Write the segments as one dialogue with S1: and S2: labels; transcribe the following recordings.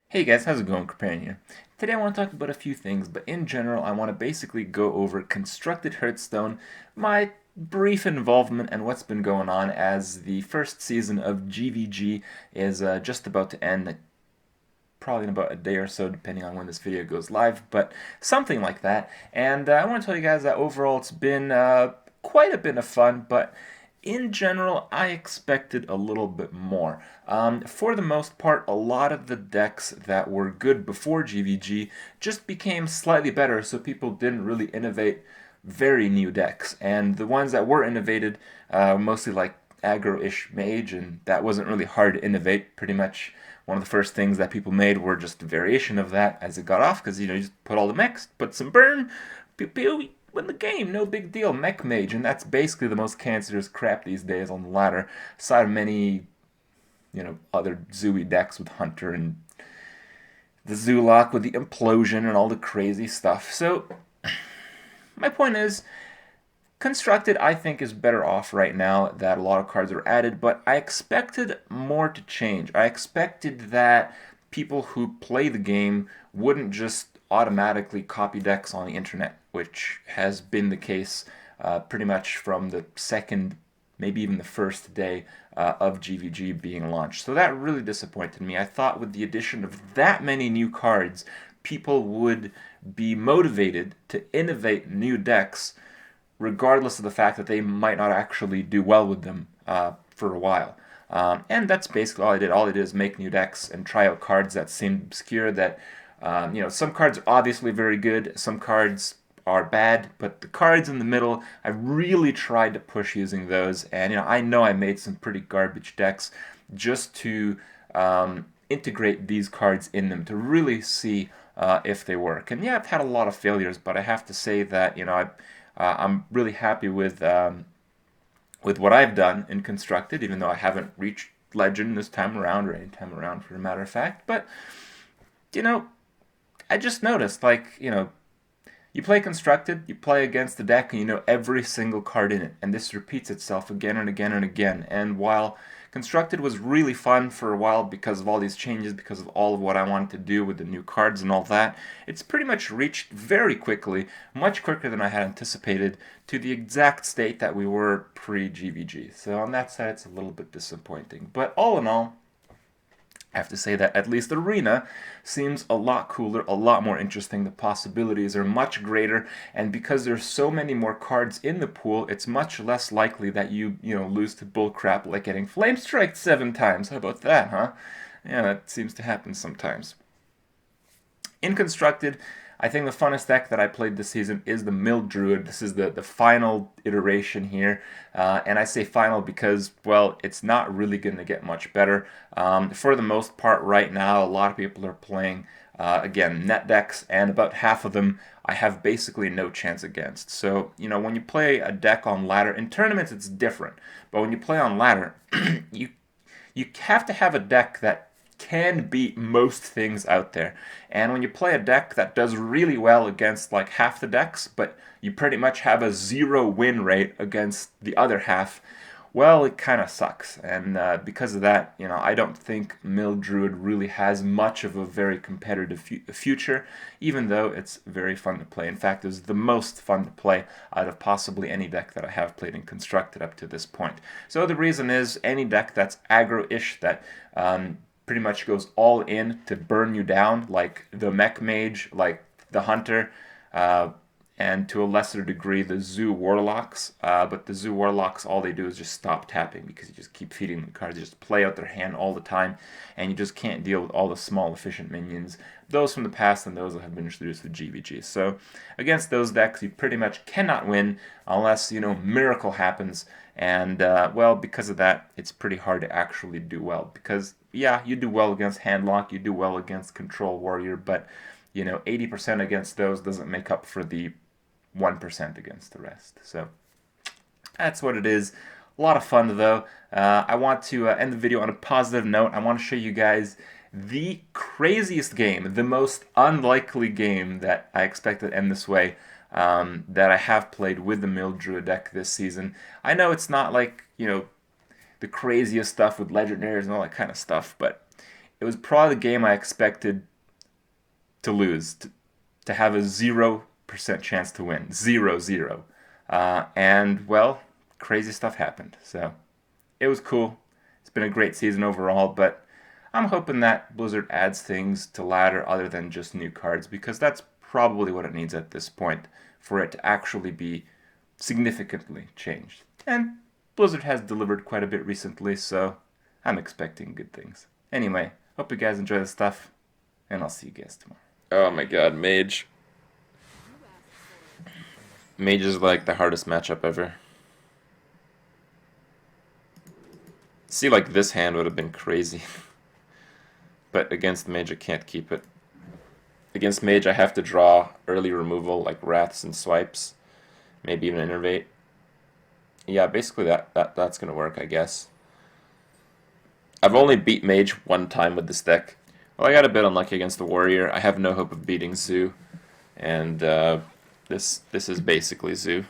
S1: Hey guys, how's it going? Companion here. Today I want to talk about a few things, but in general I want to basically go over Constructed Hearthstone, my brief involvement, and what's been going on as the first season of GvG is just about to end, probably in about a day or so depending on when this video goes live, but something like that. And I want to tell you guys that overall it's been quite a bit of fun, but in general, I expected a little bit more. For the most part, a lot of the decks that were good before GvG just became slightly better, so people didn't really innovate very new decks. And the ones that were innovated, mostly like aggro-ish mage, and that wasn't really hard to innovate. Pretty much one of the first things that people made were just a variation of that as it got off, because you just put all the mechs, put some burn, pew pew, win the game, no big deal, mech mage, and that's basically the most cancerous crap these days on the ladder, aside of many, other Zooey decks with Hunter and the Zoolock with the implosion and all the crazy stuff. So, my point is, Constructed, I think, is better off right now that a lot of cards are added, but I expected more to change. I expected that people who play the game wouldn't just automatically copy decks on the internet, which has been the case pretty much from the second, maybe even the first day of GvG being launched. So that really disappointed me. I thought with the addition of that many new cards, people would be motivated to innovate new decks regardless of the fact that they might not actually do well with them for a while. And that's basically all I did. All I did is make new decks and try out cards that seemed obscure. That some cards are obviously very good, some cards are bad, but the cards in the middle, I really tried to push using those. And I know I made some pretty garbage decks just to integrate these cards in them to really see if they work. And yeah, I've had a lot of failures, but I have to say that I'm really happy with what I've done in Constructed, even though I haven't reached Legend this time around, or any time around for a matter of fact. But, you know, I just noticed, you play Constructed, you play against the deck, and you know every single card in it. And this repeats itself again and again and again. And while Constructed was really fun for a while because of all these changes, because of all of what I wanted to do with the new cards and all that, it's pretty much reached very quickly, much quicker than I had anticipated, to the exact state that we were pre-GvG. So on that side, it's a little bit disappointing. But all in all, I have to say that at least Arena seems a lot cooler, a lot more interesting. The possibilities are much greater, and because there's so many more cards in the pool, it's much less likely that you lose to bullcrap like getting flame striked 7 times. How about that, huh? Yeah, that seems to happen sometimes. In Constructed, I think the funnest deck that I played this season is the Druid. This is the final iteration here. And I say final because, well, it's not really going to get much better. For the most part right now, a lot of people are playing, again, net decks, and about half of them I have basically no chance against. So, when you play a deck on ladder, in tournaments it's different. But when you play on ladder, you have to have a deck that can beat most things out there. And when you play a deck that does really well against like half the decks, but you pretty much have a 0 win rate against the other half, well, it kind of sucks. And because of that, I don't think Druid really has much of a very competitive future, even though it's very fun to play. In fact, it's the most fun to play out of possibly any deck that I have played and constructed up to this point. So the reason is any deck that's aggro-ish, that pretty much goes all in to burn you down, like the Mech Mage, like the Hunter, and to a lesser degree the Zoo Warlocks. But the Zoo Warlocks, all they do is just stop tapping because you just keep feeding them cards. They just play out their hand all the time, and you just can't deal with all the small efficient minions, those from the past and those that have been introduced with GvG. So against those decks, you pretty much cannot win unless, miracle happens. And, well, because of that, it's pretty hard to actually do well. Because, yeah, you do well against Handlock, you do well against Control Warrior, but, 80% against those doesn't make up for the 1% against the rest. So, that's what it is. A lot of fun, though. I want to end the video on a positive note. I want to show you guys the craziest game, the most unlikely game that I expect to end this way, that I have played with the Druid deck this season. I know it's not like, the craziest stuff with legendaries and all that kind of stuff, but it was probably the game I expected to lose, to have a 0% chance to win. 0-0. And, well, crazy stuff happened. So, it was cool. It's been a great season overall, but I'm hoping that Blizzard adds things to Ladder other than just new cards, because that's probably what it needs at this point for it to actually be significantly changed. And Blizzard has delivered quite a bit recently, so I'm expecting good things. Anyway, hope you guys enjoy the stuff, and I'll see you guys tomorrow. Oh my god, Mage. Mage is like the hardest matchup ever. See, like this hand would have been crazy. But against Mage I can't keep it. Against Mage I have to draw early removal like Wraths and Swipes. Maybe even Innervate. Yeah, basically that's gonna work, I guess. I've only beat Mage one time with this deck. Well, I got a bit unlucky against the Warrior. I have no hope of beating Zoo. And this is basically Zoo.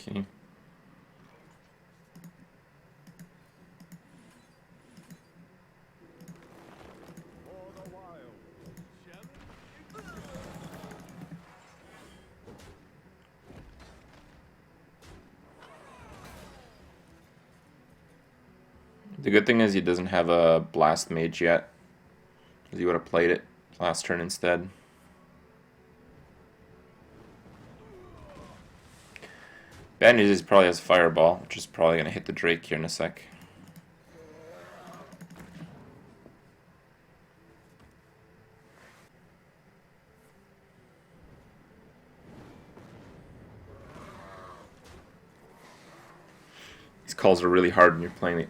S1: Okay. The good thing is he doesn't have a Blast Mage yet, because he would have played it last turn instead. Bad news is he probably has Fireball, which is probably going to hit the Drake here in a sec. These calls are really hard when you're playing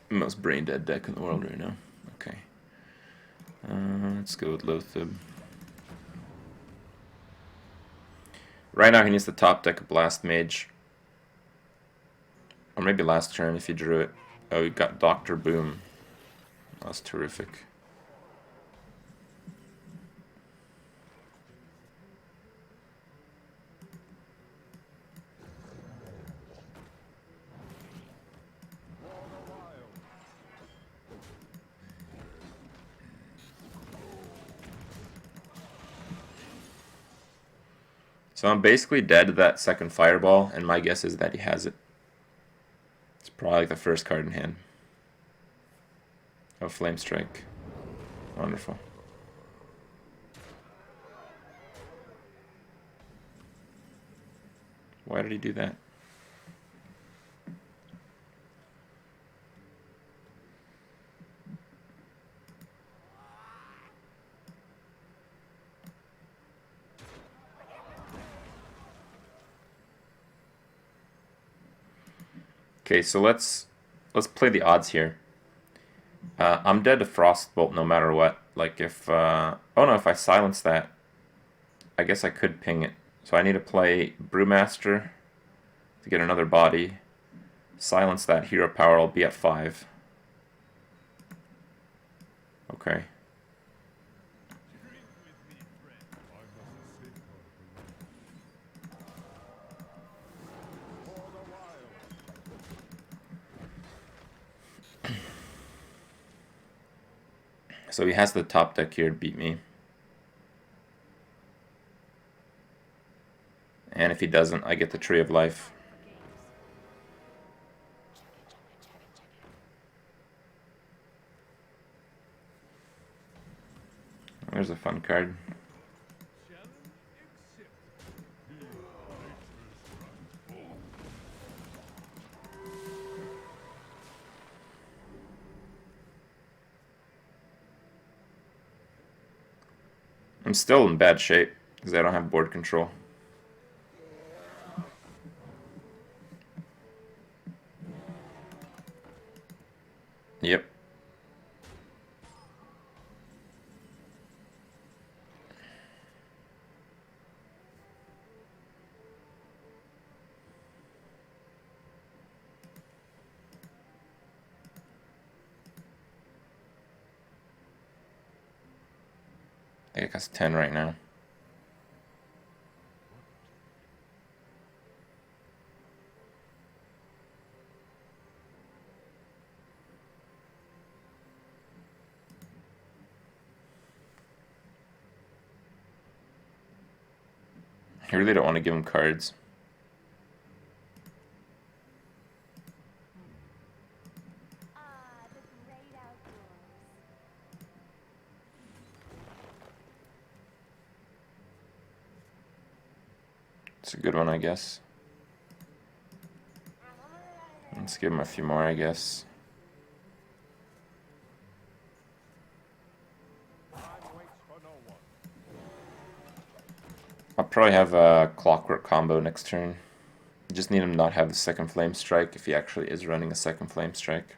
S1: the most brain-dead deck in the world right now. Okay. Let's go with Loatheb. Right now he needs to top deck a Blast Mage. Or maybe last turn if he drew it. Oh, he got Dr. Boom. That's terrific. So I'm basically dead to that second Fireball, and my guess is that he has it. It's probably like the first card in hand. Oh, Flame Strike. Wonderful. Why did he do that? Okay, so let's play the odds here. I'm dead to Frostbolt no matter what. Like if oh no, if I silence that, I guess I could ping it. So I need to play Brewmaster to get another body. Silence that hero power, I'll be at 5. Okay. So he has the top deck here to beat me. And if he doesn't, I get the Tree of Life. There's a fun card. I'm still in bad shape because I don't have board control. Yep. I think it costs 10 right now. I really don't want to give him cards. It's a good one, I guess. Let's give him a few more, I guess. I'll probably have a Clockwork combo next turn. Just need him not have the second Flame Strike if he actually is running a second Flame Strike.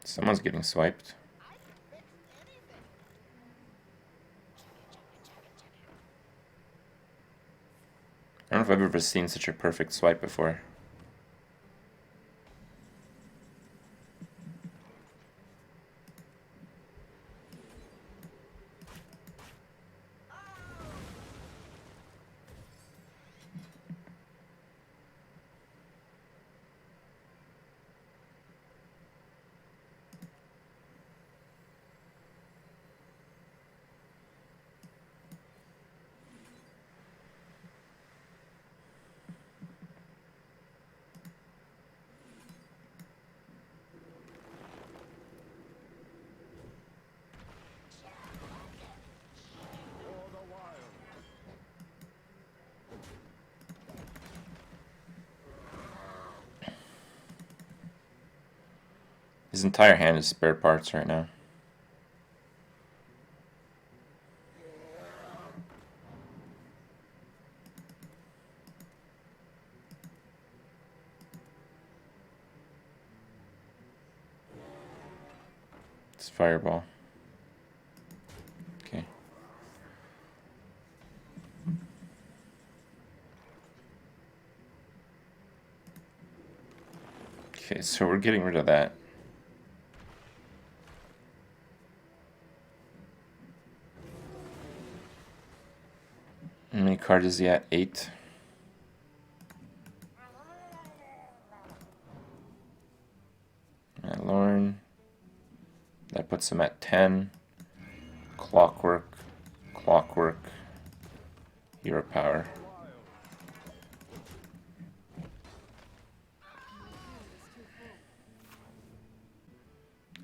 S1: Someone's getting swiped. I don't know if I've ever seen such a perfect swipe before. His entire hand is spare parts right now. It's Fireball. Okay. Okay, so we're getting rid of that. How many cards is he at? 8. And Lauren. That puts him at 10. Clockwork. Clockwork. Hero Power.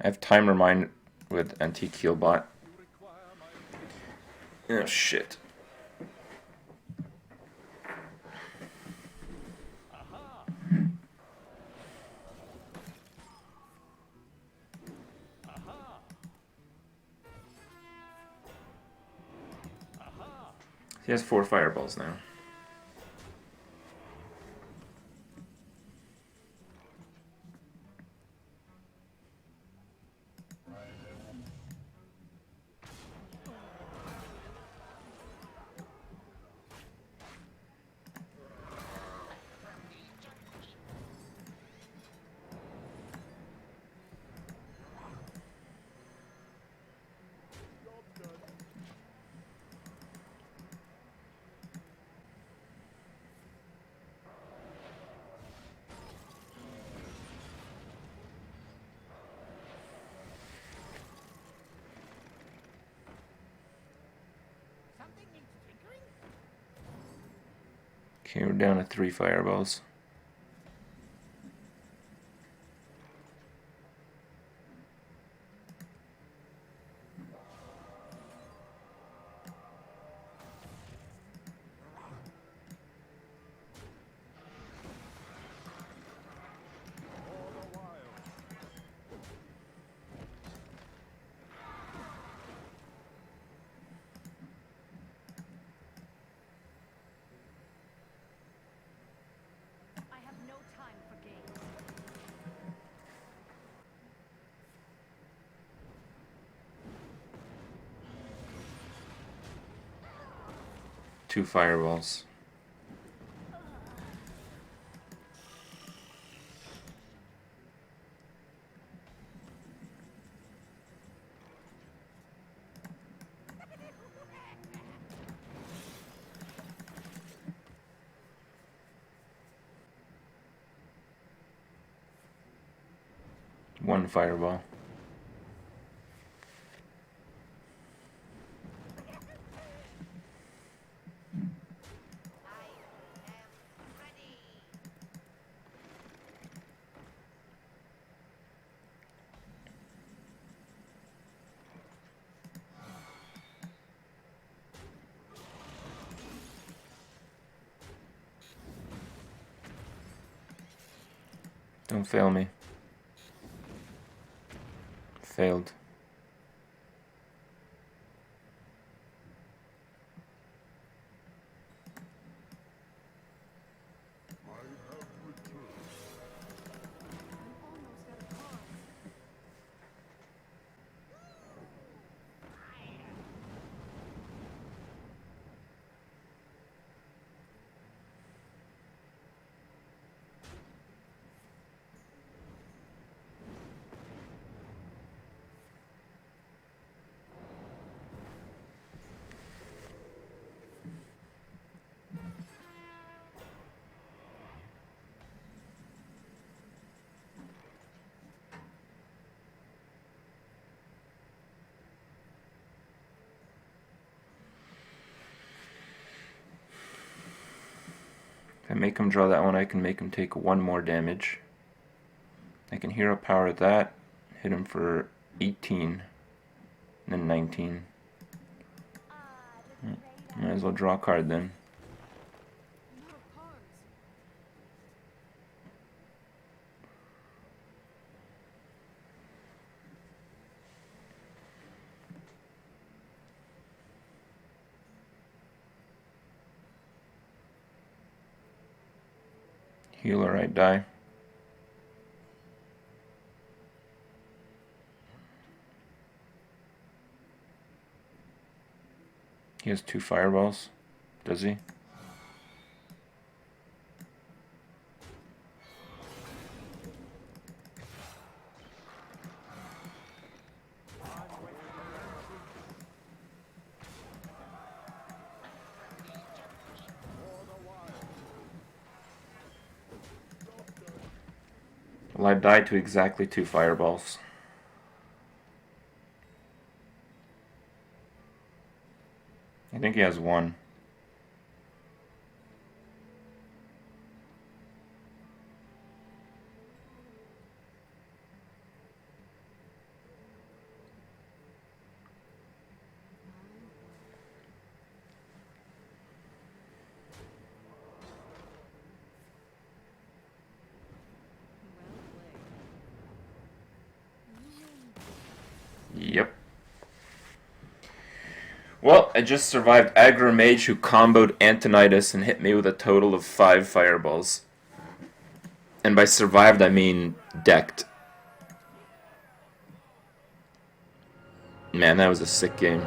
S1: I have Time Remind with Antique Healbot. Oh shit. He has 4 fireballs now. Okay, we're down to 3 fireballs.
S2: I have no time for games.
S1: 2 fireballs. One fireball. Don't fail me. Failed. If I make him draw that one, I can make him take 1 more damage. I can hero power that, hit him for 18, and then 19. Might as well draw a card then. Healer, I die. He has 2 fireballs, does he? Well, I died to exactly 2 fireballs. I think he has 1. Yep. Well, I just survived Aggro Mage who comboed Antonidas and hit me with a total of 5 fireballs. And by survived, I mean decked. Man, that was a sick game.